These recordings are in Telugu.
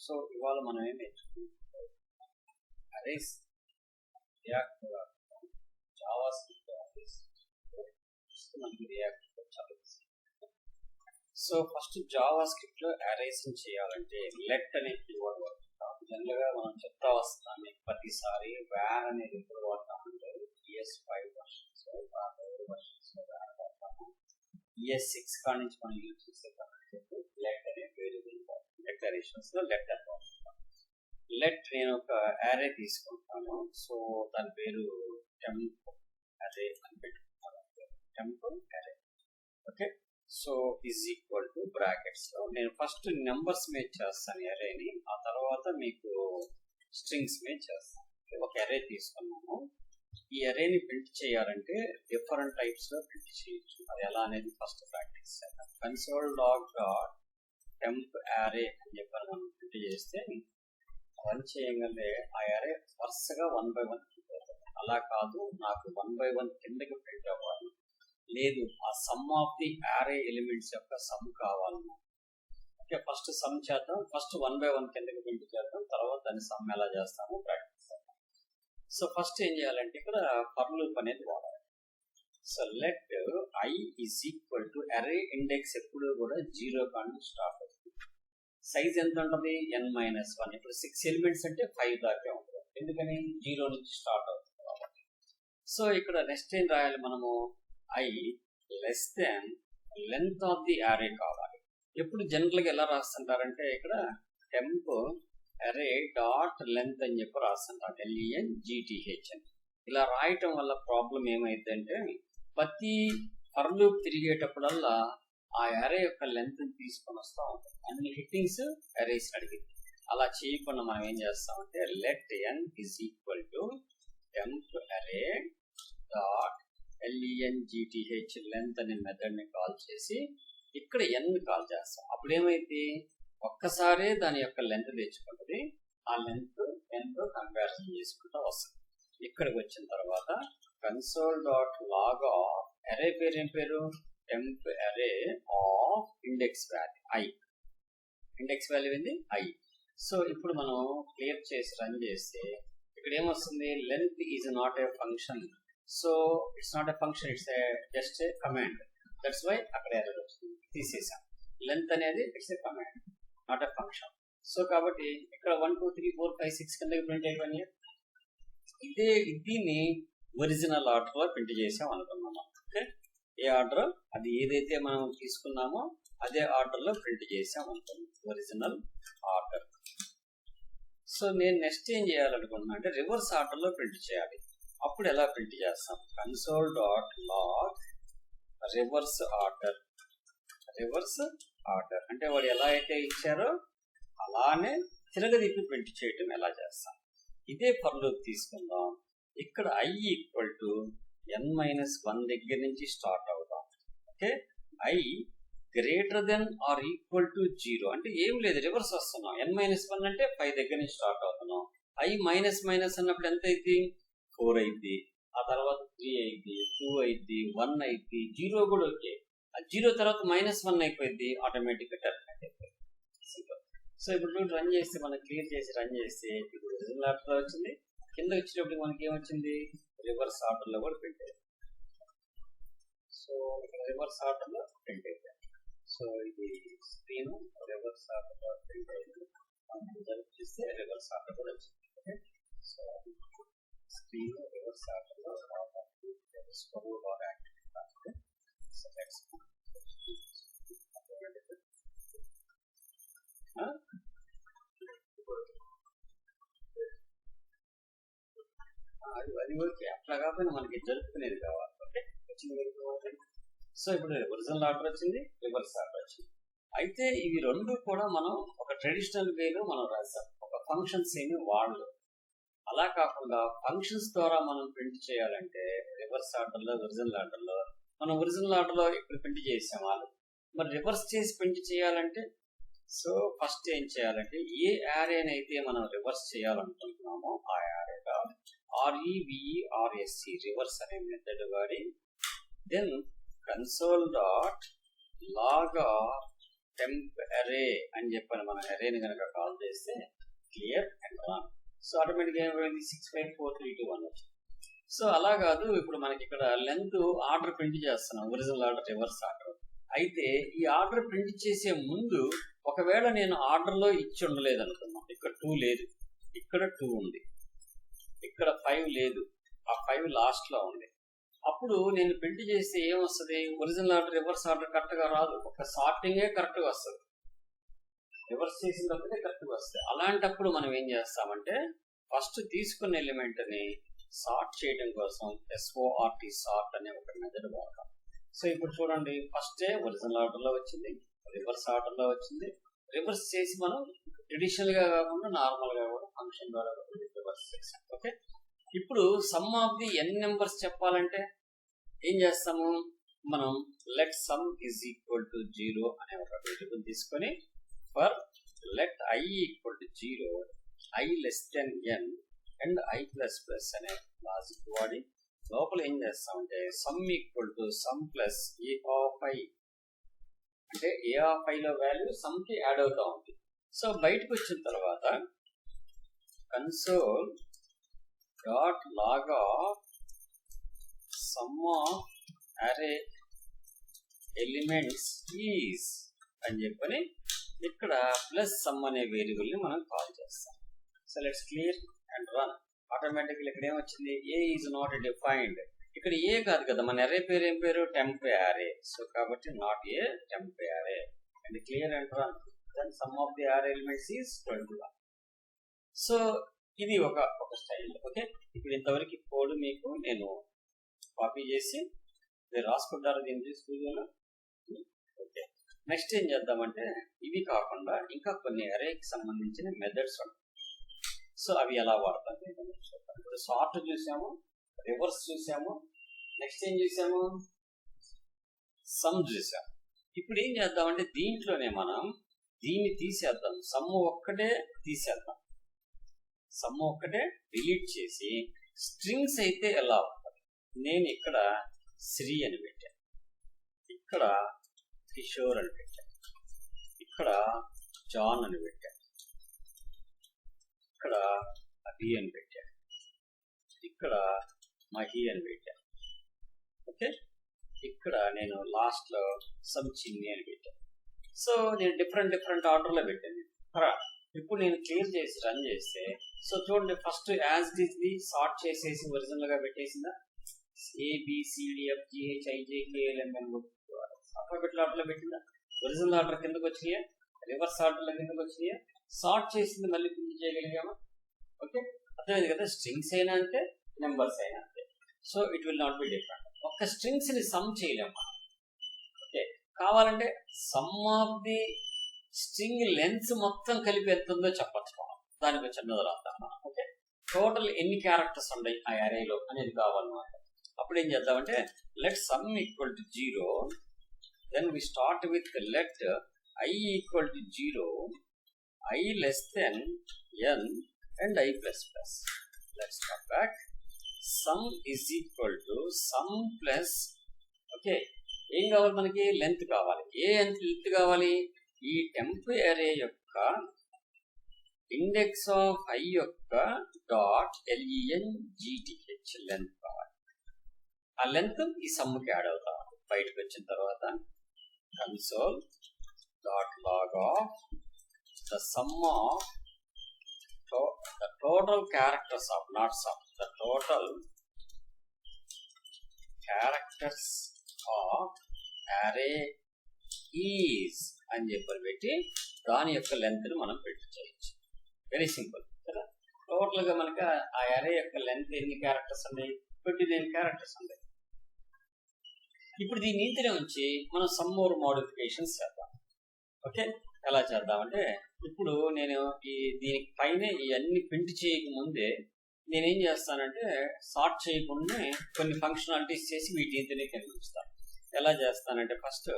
సో ఇవాళ మనం ఏం నేర్చుకుంటాం, arrays react Java script arrays మనకి రియాక్ట్ చాలా. సో ఫస్ట్ జావా స్క్రిప్ట్ లో అరేస్ చేయాలంటే లెట్ అనే కీవర్డ్ వాడుతుంటాం. జనరల్ గా మనం చెప్తా వస్తాం ప్రతిసారి వ్యార్ అనేది ఎప్పుడు వాడతామంటే ES5 వర్షన్స్ ES6 కాడి నుంచి మనం యూజ్ చేసే లెట్ అనే వేరియబుల్ డిక్లరేషన్స్ లో లెట్ అని వాడుతుంటాం. లెట్ నేను ఒక అరే తీసుకుంటాను. సో దాని పేరు టెంప్ అరే అని పెట్టుకుంటాను. టెంప్ అరే okay. So is equal to brackets లో నేను ఫస్ట్ నెంబర్స్ మీద చేస్తాను అరేని, ఆ తర్వాత మీకు స్ట్రింగ్స్ మీద చేస్తాను. ఒక అరే తీసుకున్నాము. ఈ అరేని ప్రింట్ చేయాలంటే డిఫరెంట్ టైప్స్ లో ప్రింట్ చేయొచ్చు. అది ఎలా అనేది ఫస్ట్ ప్రాక్టీస్ చేద్దాం. కన్సోల్ డాట్ టెంప్ అరే అని చెప్పి మనం ప్రింట్ చేస్తే రన్ చేయగలే ఆ అరే వరుసగా 1 by 1 అలా కాదు, నాకు 1 by 1 కిందకి ప్రింట్ అవ్వాలి, లేదు ఆ some of the array elements యొక్క సమ్ కావాలన్నా. ఓకే, ఫస్ట్ సమ్ చేద్దాం. ఫస్ట్ 1 by 1 కిందకి ప్రింట్ చేద్దాం, తర్వాత దాన్ని సమ్ ఎలా చేస్తామో ప్రాక్టీస్ చేద్దాం. సో ఫస్ట్ ఏం చేయాలంటే ఇక్కడ ఫర్ లూప్ అనేది వాడాలి. So let I is equal to అరే ఇండెక్స్ ఎప్పుడు కూడా 0 కాడి స్టార్ట్ అవుతుంది. సైజ్ ఎంత ఉంటుంది n-1. ఇప్పుడు 6 ఎలిమెంట్స్ అంటే 5 దాకా ఉంటుంది, ఎందుకని 0 నుంచి స్టార్ట్ అవుతుంది కాబట్టి. సో ఇక్కడ నెక్స్ట్ ఏం రాయాలి మనము, I less then length of the అరే కావాలి. ఎప్పుడు జనరల్ గా ఎలా రాస్తుంటారంటే ఇక్కడ టెంప్ అరే డాట్ లెంత్ అని చెప్పి రాస్తుంటారు, LENGTH అని. ఇలా రాయటం వల్ల ప్రాబ్లం ఏమైందంటే ప్రతి ఫర్ లూప్ తిరిగేటప్పుడల్లా ఆ అరే యొక్క లెంత్ తీసుకొని వస్తూ ఉంటాం. అన్ని హిట్టింగ్స్ అరేస్ అడిగింది. అలా చేయకుండా మనం ఏం చేస్తామంటే let n is equal to temp అరే డాట్ LENGTH లెంత్ అనే మెథడ్ ని కాల్ చేసి ఇక్కడ n కాల్ చేస్తాం. అప్పుడు ఏమైతే ఒక్కసారే దాని యొక్క లెంత్ తెచ్చుకుంటుంది, ఆ లెంత్ n తో కంపారిజన్ చేసుకుంటూ వస్తుంది. ఇక్కడికి వచ్చిన తర్వాత కన్సోల్ డాట్ లాగ్ ఆఫ్ అరే పేరు ఏం పేరు, temp array of index value I. Index value ఏంది I. సో ఇప్పుడు మనం క్లియర్ చేసి రన్ చేస్తే ఇక్కడ ఏమొస్తుంది, length is not a function. So it's not a function, it's just a command. That's why అక్కడ ఎర్రర్ వచ్చింది, తీసేసాం. లెంత్ అనేది it's a command, not a function. So కాబట్టి ఇక్కడ 1 2 3 4 5 6 కింద ప్రింట్ అయిపోయినాయి. ఇదే దీన్ని ఒరిజినల్ ఆర్డర్ లో ప్రింట్ చేసాం అనుకున్నాము. ఓకే, ఏ ఆర్డర్ అది ఏదైతే మనం తీసుకున్నామో అదే ఆర్డర్ లో ప్రింట్ చేసాం అనుకున్నాం, ఒరిజినల్ ఆర్డర్. సో నేను నెక్స్ట్ ఏం చేయాలనుకున్నా అంటే రివర్స్ ఆర్డర్ లో ప్రింట్ చేయాలి. అప్పుడు ఎలా ప్రింట్ చేస్తాం, console dot log reverse order. Reverse order అంటే వాడు ఎలా అయితే ఇచ్చారో అలానే తిరగదిప్పి ప్రింట్ చేయటం ఎలా చేస్తాం. ఇదే ఫర్ లూప్ తీసుకుందాం. ఇక్కడ I ఈక్వల్ టు n-1 దగ్గర నుంచి స్టార్ట్ అవుతాం. Okay, I greater than or equal to 0 అంటే ఏం లేదు, రివర్స్ వస్తున్నాం. n-1 అంటే 5 దగ్గర నుంచి స్టార్ట్ అవుతున్నాం. I మైనస్ మైనస్ అన్నప్పుడు ఎంత అయింది, 4 అయింది. ఆ తర్వాత 3 అయింది, 2 అయింది, 1 అయింది, 0 కూడా ఓకే. ఆ 0 తర్వాత -1 అయిపోయింది, ఆటోమేటిక్గా టర్మినేట్ అయిపోయింది. సింపుల్. సో ఇప్పుడు రన్ చేస్తే మనం క్లియర్ చేసి రన్ చేస్తే ఇప్పుడు ఒరిజినల్ ఆర్డర్ లో వచ్చింది. కింద వచ్చినప్పుడు మనకి ఏమొచ్చింది, రివర్స్ ఆర్డర్ లో కూడా ప్రింట్ అయింది. సో ఇక్కడ రివర్స్ ఆర్డర్ లో ప్రింట్ అయింది. సో ఇది స్క్రీన్ రివర్స్ ఆర్డర్ లో ప్రింట్ అయింది. జంప్ చేస్తే రివర్స్ ఆర్డర్ కూడా వచ్చింది. Okay, so screen reverse order లో అది ఓకే. అట్లా కాకపోయినా మనకి జరుపుకునేది కావాలి. ఓకే, వచ్చింది. సో ఇప్పుడు ఒరిజినల్ ఆర్డర్ వచ్చింది, రివర్స్ ఆర్డర్ వచ్చింది. అయితే ఇవి రెండు కూడా మనం ఒక ట్రెడిషనల్ వేలో మనం రాసాం, ఒక ఫంక్షన్స్ ఏమి వాడలేదు. అలా కాకుండా ఫంక్షన్స్ ద్వారా మనం ప్రింట్ చేయాలంటే రివర్స్ ఆర్డర్ లో ఒరిజినల్ ఆర్డర్ లో మనం ఒరిజినల్ ఆర్డర్ లో ఇప్పుడు ప్రింట్ చేసాం వాళ్ళు, మరి రివర్స్ చేసి ప్రింట్ చేయాలంటే సో ఫస్ట్ ఏం చేయాలంటే ఏ యారేని అయితే మనం రివర్స్ చేయాలనుకుంటున్నామో ఆ యారేగా REVERSC రివర్స్ అనే మెథడ్ వాడి then console dot log temp array అని చెప్పని మనం అరేని కనుక కాల్ చేస్తే క్లియర్ అండ్ రన్. సో ఆటోమేటిక్గా ఏమైంది 6.4321 వచ్చింది. సో అలా కాదు, ఇప్పుడు మనకి ఇక్కడ లెంత్ ఆర్డర్ ప్రింట్ చేస్తున్నాం, ఒరిజినల్ ఆర్డర్ రివర్స్ ఆర్డర్. అయితే ఈ ఆర్డర్ ప్రింట్ చేసే ముందు ఒకవేళ నేను ఆర్డర్లో ఇచ్చి ఉండలేదు అనుకున్నాం, ఇక్కడ 2 లేదు, ఇక్కడ 2 ఉంది, ఇక్కడ 5 లేదు, ఆ 5 లాస్ట్లో ఉంది. అప్పుడు నేను ప్రింట్ చేస్తే ఏమొస్తుంది, ఒరిజినల్ ఆర్డర్ రివర్స్ ఆర్డర్ కరెక్ట్గా రాదు, ఒక సార్టింగే కరెక్ట్గా వస్తుంది, రివర్స్ చేసినప్పుడే కరెక్ట్గా వస్తుంది. అలాంటప్పుడు మనం ఏం చేస్తామంటే ఫస్ట్ తీసుకున్న ఎలిమెంట్ని సార్ట్ చేయడం కోసం SORT సార్ట్ అనే ఒక మెథడ్ వాడతాం. సో ఇప్పుడు చూడండి, ఫస్టే ఒరిజినల్ ఆర్డర్లో వచ్చింది, రివర్స్ ఆర్డర్లో వచ్చింది, రివర్స్ చేసి మనం ట్రెడిషనల్గా కాకుండా నార్మల్గా కూడా ఫంక్షన్ ద్వారా రివర్స్ చేసాం. ఓకే, ఇప్పుడు some of the n numbers చెప్పాలంటే ఏం చేస్తాము, మనం let some is equal to 0 అనే ఒక వేరియబుల్ తీసుకొని for let i equal to 0, i less than n and i plus plus అనే లాజిక్ వాడి లోపల ఏం చేస్తామంటే some equal to sum plus A of i, అంటే ఏ ఆఫ్ i లో వాల్యూ సమ్ కి యాడ్ అవుతా ఉంది. సో బయటకు వచ్చిన తర్వాత console dot log of some of అరే ఎలిమెంట్స్ ఈజ్ అని చెప్పని ఇక్కడ ప్లస్ సమ్ అనే వేరియబుల్ ని మనం కాల్ చేస్తాం. So let's clear and run. ఆటోమేటిక్గా ఇక్కడ ఏమొచ్చింది, ఏ ఈజ్ నాట్ డిఫైన్డ్. ఇక్కడ ఏ కాదు కదా, మన అరే పేరు ఏం పేరు, టెంప్ అరే. సో కాబట్టి not a temp array and clear and run. Then sum of the array elements is 21. So ఇది ఒక స్టైల్. ఓకే, ఇప్పుడు ఇంతవరకు కోడ్ మీకు నేను కాపీ చేసి మీరు రాసుకుంటారు దీన్ని స్టూడియోలో. ఓకే, నెక్స్ట్ ఏం చేద్దామంటే ఇవి కాకుండా ఇంకా కొన్ని అరేకి సంబంధించిన మెథడ్స్ ఉంటాయి. సో అవి ఎలా వాడతాం, ఇప్పుడు సార్ట్ చూసాము, రివర్స్ చూసాము, నెక్స్ట్ ఏం చూసాము, సమ్ చూసాము. ఇప్పుడు ఏం చేద్దామంటే దీంట్లోనే మనం దీన్ని తీసేద్దాం, సమ్ ఒక్కటే తీసేద్దాం, సమ్ ఒక్కటే డిలీట్ చేసి స్ట్రింగ్స్ అయితే ఎలా ఉంటుంది. నేను ఇక్కడ శ్రీ అని పెట్టాను, ఇక్కడ కిషోర్ అని పెట్టాను, ఇక్కడ జాన్ అని పెట్టాను, ఇక్కడ అభి అని పెట్టాను, ఇక్కడ మహి అని పెట్టాను. ఓకే, ఇక్కడ నేను లాస్ట్ లో సమ్ చిన్ని అని పెట్టాను. సో నేను డిఫరెంట్ ఆర్డర్లో పెట్టాను. ఇప్పుడు నేను క్లియర్ చేసి రన్ చేస్తే సో చూడండి, ఫస్ట్ యాజ్ ది సార్ట్ చేసేసి ఒరిజినల్ గా పెట్టేసిందా, ABCDFGHIJKLMN ఆల్ఫాబెట్ ఆర్డర్ లో పెట్టిందా, ఒరిజినల్ ఆర్డర్ కిందకు వచ్చినాయా, రివర్స్ ఆర్డర్ లో కిందకు వచ్చినాయా, సార్ట్ చేసింది మళ్ళీ ప్రింట్ చేయగలిగామా. ఓకే, అర్థమైంది కదా, స్ట్రింగ్స్ అయినా అంతే, నెంబర్స్ అయినా అంతే. So it will not be different. ఒక్క స్ట్రింగ్స్ ని సమ్ చేయలేము. ఓకే, కావాలంటే some of the string lens మొత్తం కలిపి ఎంత ఉందో చెప్పచ్చు మనం, దానికి చిన్నది రాద్దాం మనం. ఓకే, టోటల్ ఎన్ని క్యారెక్టర్స్ ఉన్నాయి ఆ అరేలో అనేది కావాలన్నమాట. అప్పుడు ఏం చేద్దామంటే let sum equal to 0, then we start with let i equal to 0, i less than n and i plus plus. Let's come back, sum is equal to sum plus. Okay, ఏం కావాలి మనకి, లెంత్ కావాలి. ఏ లెంత్ కావాలి, ఈ టెంప్ అరే యొక్క ఇండెక్స్ ఆఫ్ i యొక్క డాట్ length లెంత్ కావాలి. ఆ లెంత్ ఈ సమ్కి యాడ్ అవుతా ఉంది. బయటకు వచ్చిన తర్వాత console dot log of the sum of the total characters of, not sum, the total characters of array is అని చెప్పి పెట్టి దాని యొక్క లెంత్ ని మనం పెట్టి చేయొచ్చు. వెరీ సింపుల్ కదా. టోటల్ గా మనకి ఆ అరే యొక్క లెంత్ ఎన్ని క్యారెక్టర్స్ ఉన్నాయి, 29 క్యారెక్టర్స్ ఉన్నాయి. ఇప్పుడు దీని ఇంతనే ఉంచి మనం సమ్ మోర్ మోడిఫికేషన్స్ చేద్దాం. ఓకే, ఎలా చేద్దామంటే ఇప్పుడు నేను దీనికి పైన ఇవన్నీ ప్రింట్ చేయకముందే నేనేం చేస్తానంటే సార్ట్ చేయకుండా కొన్ని ఫంక్షనాలిటీస్ చేసి వీటిని కనిపిస్తాను. ఎలా చేస్తానంటే ఫస్ట్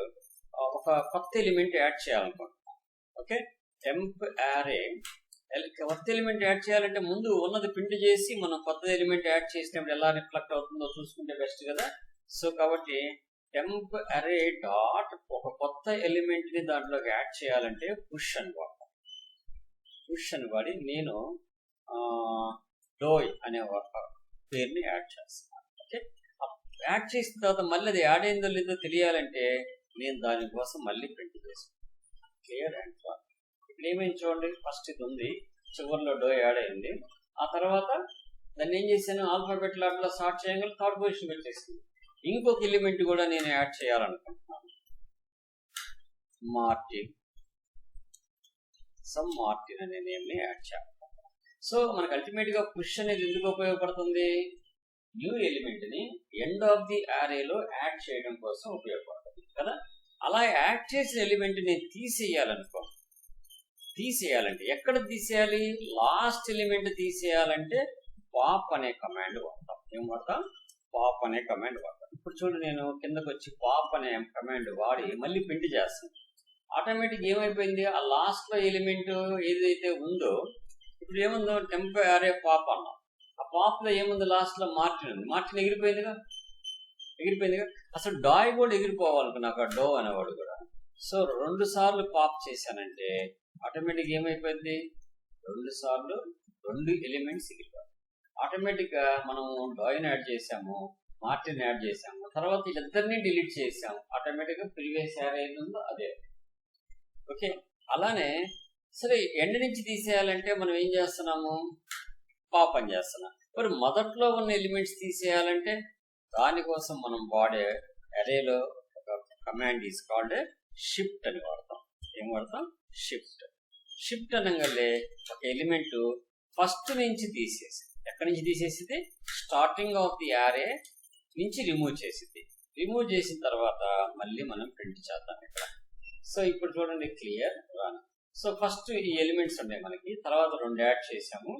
ఒక కొత్త ఎలిమెంట్ యాడ్ చేయాలనుకుంటున్నాను. ఓకే, టెంప్ అరే కొత్త ఎలిమెంట్ యాడ్ చేయాలంటే ముందు ఉన్నది ప్రింట్ చేసి మనం కొత్త ఎలిమెంట్ యాడ్ చేసినప్పుడు ఎలా రిఫ్లెక్ట్ అవుతుందో చూసుకుంటే బెస్ట్ కదా. సో కాబట్టి టెంప్ అరే డాట్ ఒక కొత్త ఎలిమెంట్ ని దాంట్లోకి యాడ్ చేయాలంటే పుష్ అని వాడతాం. పుష్ అని వాడి నేను డోయ్ అనే ఒక పేరుని యాడ్ చేస్తున్నాను. ఓకే, యాడ్ చేసిన తర్వాత మళ్ళీ అది యాడ్ అయిందో లేదో తెలియాలంటే నేను దానికోసం మళ్ళీ ప్రింట్ చేస్తాను. Clear and far. ఇప్పుడు ఏమైంది చూడండి, ఫస్ట్ ఇది ఉంది, చివరిలో డో యాడ్ అయింది. ఆ తర్వాత దాన్ని ఏం చేశాను, ఆల్ఫాబెట్ అట్లా స్టార్ట్ చేయగల థర్డ్ పొజిషన్ పెట్టేసింది. ఇంకొక ఎలిమెంట్ కూడా నేను యాడ్ చేయాలనుకుంటున్నాను, మార్టిన్. మార్టిన్ అనే నేమ్ని యాడ్ చేయాలి. సో మనకు అల్టిమేట్ గా పుష్ అనేది ఎందుకు ఉపయోగపడుతుంది, న్యూ ఎలిమెంట్ ని ఎండ్ ఆఫ్ ది అరేలో యాడ్ చేయడం కోసం ఉపయోగపడుతుంది కదా. అలా యాడ్ చేసిన ఎలిమెంట్ నేను తీసేయాలనుకో, తీసేయాలంటే ఎక్కడ తీసేయాలి, లాస్ట్ ఎలిమెంట్ తీసేయాలంటే పాప్ అనే కమాండ్ వాడతాం. ఏం వాడతాం, పాప్ అనే కమాండ్ వాడతాం. ఇప్పుడు చూడు, నేను కిందకు వచ్చి పాప్ అనే కమాండ్ వాడి మళ్ళీ ప్రింట్ చేస్తాను. ఆటోమేటిక్ ఏమైపోయింది, ఆ లాస్ట్ లో ఎలిమెంట్ ఏదైతే ఉందో, ఇప్పుడు ఏముందో టెంప్ అరే పాప్ అన్నాం, ఆ పాప్ లో ఏముంది, లాస్ట్ లో మార్టిన్ ఉంది. మార్టిన్ ఎగిరిపోయిందిగా, ఎగిరిపోయిందిగా. అసలు డాయ్ కూడా ఎగిరిపోవాలి నాకు, ఆ డో అనేవాడు కూడా. సో 2 సార్లు పాప్ చేశానంటే ఆటోమేటిక్ ఏమైపోయింది, 2 సార్లు 2 ఎలిమెంట్స్ ఎగిరిపోయి ఆటోమేటిక్ గా మనం డాయ్ని యాడ్ చేసాము, మార్టిన్ యాడ్ చేసాము, తర్వాత ఇద్దరిని డిలీట్ చేసాము. ఆటోమేటిక్ గా ప్రీవియస్ యాడ్ అయిందో అదే. ఓకే, అలానే సరే ఎండ్ నుంచి తీసేయాలంటే మనం ఏం చేస్తున్నాము, పాప్ అని చేస్తున్నాం. మరి మొదట్లో ఉన్న ఎలిమెంట్స్ తీసేయాలంటే దానికోసం మనం వాడే అరేలో ఒక కమాండ్ ఈజ్ కాల్డ్ షిఫ్ట్ అని వాడతాం. ఏం వాడతాం, షిఫ్ట్. షిఫ్ట్ అనగానే ఒక ఎలిమెంట్ ఫస్ట్ నుంచి తీసేసి, ఎక్కడి నుంచి తీసేసింది, స్టార్టింగ్ ఆఫ్ ది అరే నుంచి రిమూవ్ చేసింది. రిమూవ్ చేసిన తర్వాత మళ్ళీ మనం ప్రింట్ చేద్దాం ఇక్కడ. సో ఇప్పుడు చూడండి, క్లియర్ రాను. సో ఫస్ట్ ఈ ఎలిమెంట్స్ ఉన్నాయి మనకి, తర్వాత 2 యాడ్ చేసాము,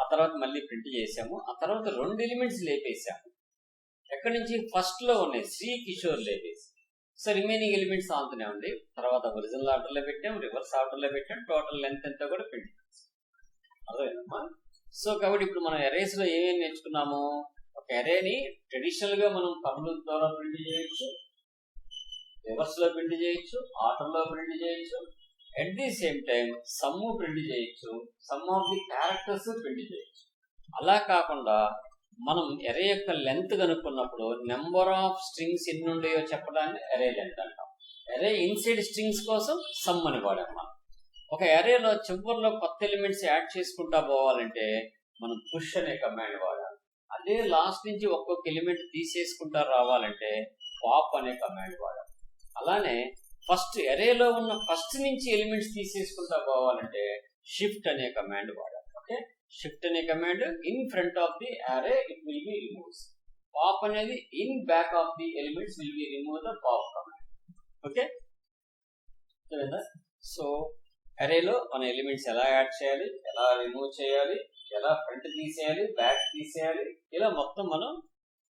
ఆ తర్వాత మళ్ళీ ప్రింట్ చేసాము, ఆ తర్వాత 2 ఎలిమెంట్స్ లేపేసాము. ఎక్కడి నుంచి, ఫస్ట్ లో ఉన్నాయి, శ్రీ కిషోర్ లేపేసి. సో రిమైనింగ్ ఎలిమెంట్స్ ఆల్తూనే ఉంది. తర్వాత ఒరిజినల్ ఆర్డర్ లో పెట్టాం, రివర్స్ ఆర్డర్ లో పెట్టాం, టోటల్ లెంత్ ఎంత కూడా ప్రింట్ చేసాం. అదేనమ్మా. సో కాబట్టి ఇప్పుడు మనం అరేస్ లో ఏమేమి నేర్చుకున్నాము, ఒక అరేని ట్రెడిషనల్ గా మనం కర్నూలు ద్వారా ప్రింట్ చేయొచ్చు, రివర్స్ లో ప్రింట్ చేయొచ్చు, ఆర్డర్ లో ప్రింట్ చేయొచ్చు, at the same time some print చేయొచ్చు, some of the characters print చేయొచ్చు. అలా కాకుండా మనం అరే యొక్క లెంత్ కనుక్కున్నప్పుడు నెంబర్ ఆఫ్ స్ట్రింగ్స్ ఎన్ని ఉండేయో చెప్పడాన్ని అరే లెంత్ అంటాం. అరే ఇన్సైడ్ స్ట్రింగ్స్ కోసం సమ్ అని వాడాం మనం. ఒక అరేలో చివరిలో కొత్త ఎలిమెంట్స్ యాడ్ చేసుకుంటా పోవాలంటే మనం పుష్ అనే కమాండ్ వాడాలి. అదే లాస్ట్ నుంచి ఒక్కొక్క ఎలిమెంట్ తీసేసుకుంటా రావాలంటే పాప్ అనే కమాండ్ వాడాలి. అలానే ఫస్ట్ అరేలో ఉన్న ఫస్ట్ నుంచి ఎలిమెంట్స్ తీసేసుకుంటా పోవాలంటే షిఫ్ట్ అనే కమాండ్ వాడాలి. ఓకే, షిఫ్ట్ అనే command in front of the array it will be removes. Pop అనేది in back of the elements will be remove the pop command. Okay, so అరేలో మన ఎలిమెంట్స్ ఎలా యాడ్ చేయాలి, ఎలా రిమూవ్ చేయాలి, ఎలా ఫ్రంట్ తీసేయాలి, బ్యాక్ తీసేయాలి, ఇలా మొత్తం మనం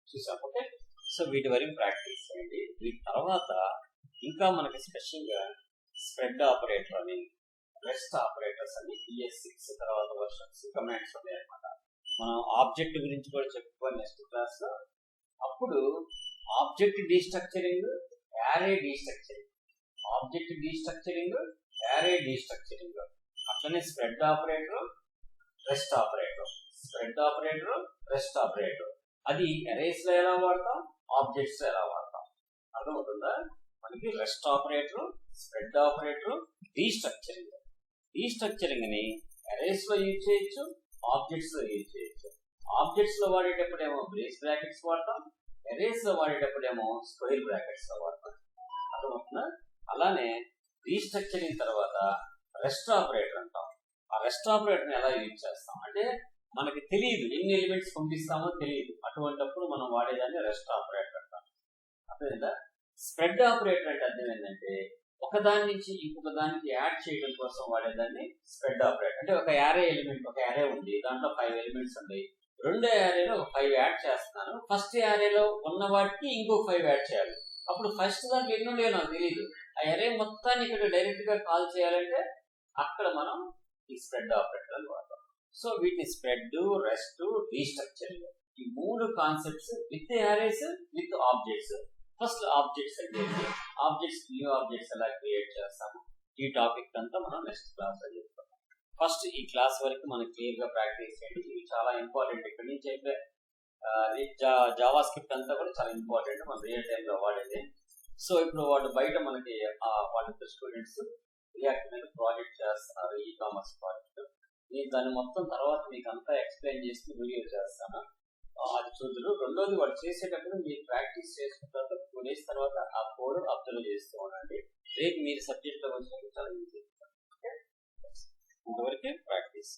చూసాం. ఓకే, సో వీటి వరకు ప్రాక్టీస్ చేయండి. వీటి తర్వాత ఇంకా మనకి స్పెషల్ గా స్ప్రెడ్ ఆపరేటర్ అని, రెస్ట్ ఆపరేటర్స్ అని, ES6 తర్వాత వర్షన్స్ కమాండ్స్ ఉన్నాయి అనమాట. మనం ఆబ్జెక్ట్ గురించి కూడా చెప్పుకోవాలి నెక్స్ట్ క్లాస్ లో. అప్పుడు ఆబ్జెక్ట్ డీస్ట్రక్చరింగ్, యారే డీస్ట్రక్చరింగ్, ఆబ్జెక్ట్ డీస్ట్రక్చరింగ్, యారే డీస్ట్రక్చరింగ్, అట్లనే spread operator, rest operator, spread operator, rest operator. అది అరేస్ లో ఎలా వాడతాం, ఆబ్జెక్ట్స్ లో ఎలా వాడతాం అర్థమవుతుందా? మనకి rest operator, spread operator, destructuring. Destructuring ని అరేస్ లో యూజ్ చేయొచ్చు, ఆబ్జెక్ట్స్ లో యూజ్ చేయొచ్చు. ఆబ్జెక్ట్స్ లో వాడేటప్పుడేమో బ్రేస్ బ్రాకెట్స్ వాడతాం, అరేస్ లో వాడేటప్పుడేమో స్క్వేర్ బ్రాకెట్స్ లో వాడతాం. అర్థమవుతుందా? అలానే రీస్ట్రక్చరింగ్ తర్వాత రెస్ట్ ఆపరేటర్ అంటాం. ఆ రెస్ట్ ఆపరేటర్ ని ఎలా యూజ్ చేస్తాం అంటే మనకి తెలియదు, ఎన్ని ఎలిమెంట్స్ పంపిస్తామో తెలియదు, అటువంటిప్పుడు మనం వాడేదాన్ని రెస్ట్ ఆపరేటర్ అంటాం. అర్థమైందా? స్ప్రెడ్ ఆపరేటర్ అంటే అర్థం ఏంటంటే ఒకదాని నుంచి ఇంకొక దానికి యాడ్ చేయడం కోసం వాడేదాన్ని స్ప్రెడ్ ఆపరేటర్. అంటే ఒక యారే ఎలిమెంట్, ఒక యారే ఉంది, దాంట్లో 5 ఎలిమెంట్స్ ఉన్నాయి, రెండో యారేలో ఒక 5 యాడ్ చేస్తున్నాను, ఫస్ట్ యారేలో ఉన్న వాటికి ఇంకో 5 యాడ్ చేయాలి. అప్పుడు ఫస్ట్ దాంట్లో ఎన్ని ఉన్నాయో నాకు తెలియదు, ఆ అరే మొత్తాన్ని ఇక్కడ డైరెక్ట్ గా కాల్ చేయాలంటే అక్కడ మనం ఈ స్ప్రెడ్ ఆపరేటర్ అని వాడతాం. సో వీటిని స్ప్రెడ్, రెస్ట్, రీస్ట్రక్చరింగ్, ఈ 3 concepts with arrays, with objects first objects అంటే ఆబ్జెక్ట్స్ న్యూ ఆబ్జెక్ట్స్ ఎలా క్రియేట్ చేస్తాము ఈ టాపిక్ అంతా మనం నెక్స్ట్ క్లాస్ లో చెప్తాం. ఫస్ట్ ఈ క్లాస్ వరకు మనం క్లియర్ గా ప్రాక్టీస్ చేయండి. ఇది చాలా ఇంపార్టెంట్. ఇక్కడ నుంచి అయితే జావా స్క్రిప్ట్ అంతా కూడా చాలా ఇంపార్టెంట్ మన రియల్ టైమ్ లో వాడేది. సో ఇప్పుడు వాళ్ళు బయట మనకి వాళ్ళ స్టూడెంట్స్ రియాక్ట్ మీద ప్రాజెక్ట్ చేస్తున్నారు, ఈ కామర్స్ ప్రాజెక్ట్. నేను దాన్ని మొత్తం తర్వాత మీకు అంతా ఎక్స్ప్లెయిన్ చేసి వీడియో చేస్తాను, అది చూద్దరు. రెండోది వాడు చేసేటప్పుడు మీరు ప్రాక్టీస్ చేసుకున్న తర్వాత 2 days తర్వాత ఆ కోడ్ అబ్జర్వ్ చేస్తూ ఉండండి. రేపు మీరు సబ్జెక్ట్ లో వచ్చినప్పుడు చాలా ఈజీ. ఇంతవరకే ప్రాక్టీస్.